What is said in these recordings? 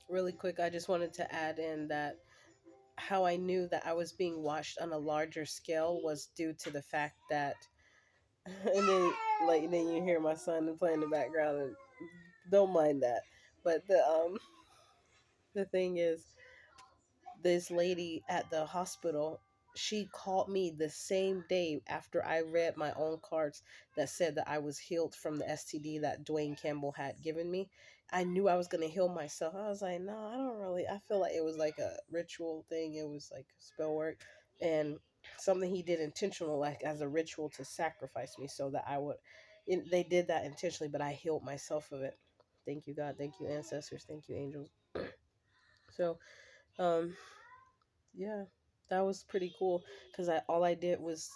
Really quick, I just wanted to add in that how I knew that I was being watched on a larger scale was due to the fact that, and then like then you hear my son play in the background, and don't mind that. But the thing is, this lady at the hospital, she called me the same day after I read my own cards that said that I was healed from the STD that Dwayne Campbell had given me. I knew I was going to heal myself. I was like, no, I don't really. I feel like it was like a ritual thing. It was like spell work and something he did intentional, like as a ritual to sacrifice me so that I would. They did that intentionally, but I healed myself of it. Thank you, God. Thank you, ancestors. Thank you, angels. So, um, yeah, that was pretty cool because I all I did was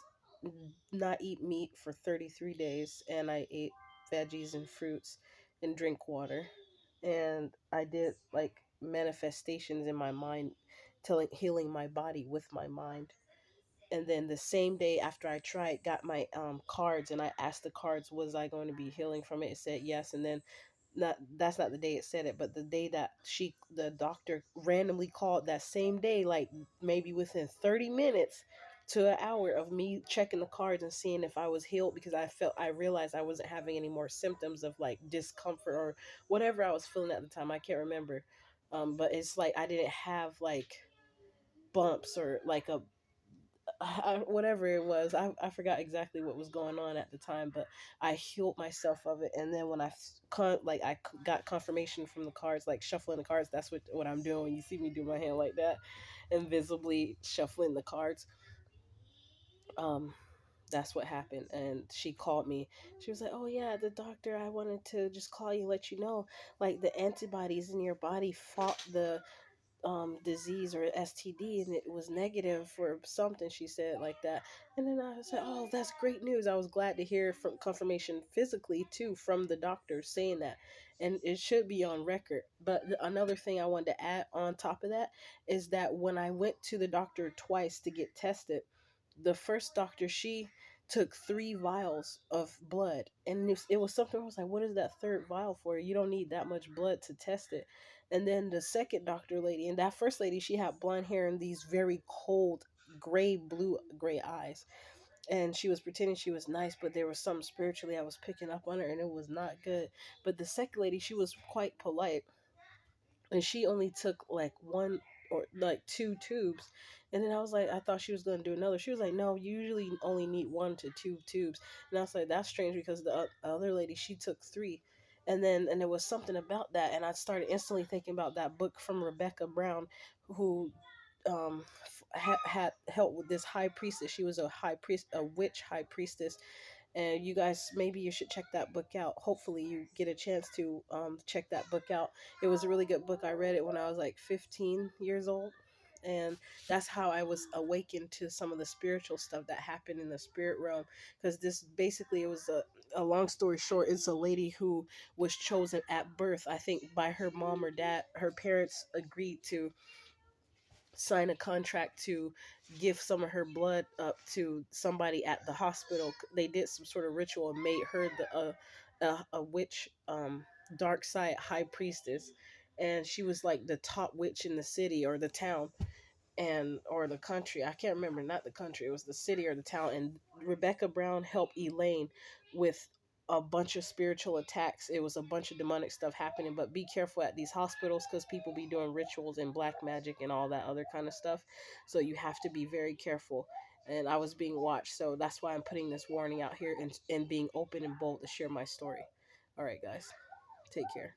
not eat meat for 33 days, and I ate veggies and fruits and drink water, and I did like manifestations in my mind, telling healing my body with my mind. And then the same day after I tried, got my cards, and I asked the cards, was I going to be healing from it? It said yes, and then not that's not the day it said it, but the day that the doctor randomly called that same day, like maybe within 30 minutes to an hour of me checking the cards and seeing if I was healed, because I realized I wasn't having any more symptoms of like discomfort or whatever I was feeling at the time. I can't remember. But it's like I didn't have like bumps or like a whatever it was. I forgot exactly what was going on at the time, but I healed myself of it. And then when I got confirmation from the cards, like shuffling the cards. That's what I'm doing when you see me do my hand like that, invisibly shuffling the cards. um that's what happened. And she called me. She was like, oh yeah, the doctor, I wanted to just call you, let you know, like the antibodies in your body fought the disease or STD, and it was negative for something, she said like that. And then I said, oh, that's great news. I was glad to hear from confirmation physically too from the doctor saying that, and it should be on record. But another thing I wanted to add on top of that is that when I went to the doctor twice to get tested, the first doctor, she took 3 vials of blood, and it was something I was like, what is that third vial for? You don't need that much blood to test it. And then the second doctor lady, and that first lady, she had blonde hair and these very cold gray eyes, and she was pretending she was nice, but there was something spiritually I was picking up on her, and it was not good. But the second lady, she was quite polite, and she only took like one or like 2 tubes. And then I was like, I thought she was going to do another. She was like, no, you usually only need 1 to 2 tubes. And I was like, that's strange, because the other lady, she took 3. And there was something about that, and I started instantly thinking about that book from Rebecca Brown, who had helped with this high priestess. She was a witch high priestess. And you guys, maybe you should check that book out. Hopefully you get a chance to check that book out. It was a really good book. I read it when I was like 15 years old, and that's how I was awakened to some of the spiritual stuff that happened in the spirit realm. Because this basically, it was a long story short, it's a lady who was chosen at birth, I think by her mom or dad. Her parents agreed to sign a contract to give some of her blood up to somebody at the hospital. They did some sort of ritual and made her a witch, dark side high priestess, and she was like the top witch in the city or the town, and or the country. I can't remember, not the country, it was the city or the town. And Rebecca Brown helped Elaine with a bunch of spiritual attacks. It was a bunch of demonic stuff happening. But be careful at these hospitals, because people be doing rituals and black magic and all that other kind of stuff. So you have to be very careful. And I was being watched, so that's why I'm putting this warning out here, and being open and bold to share my story. All right, guys, take care.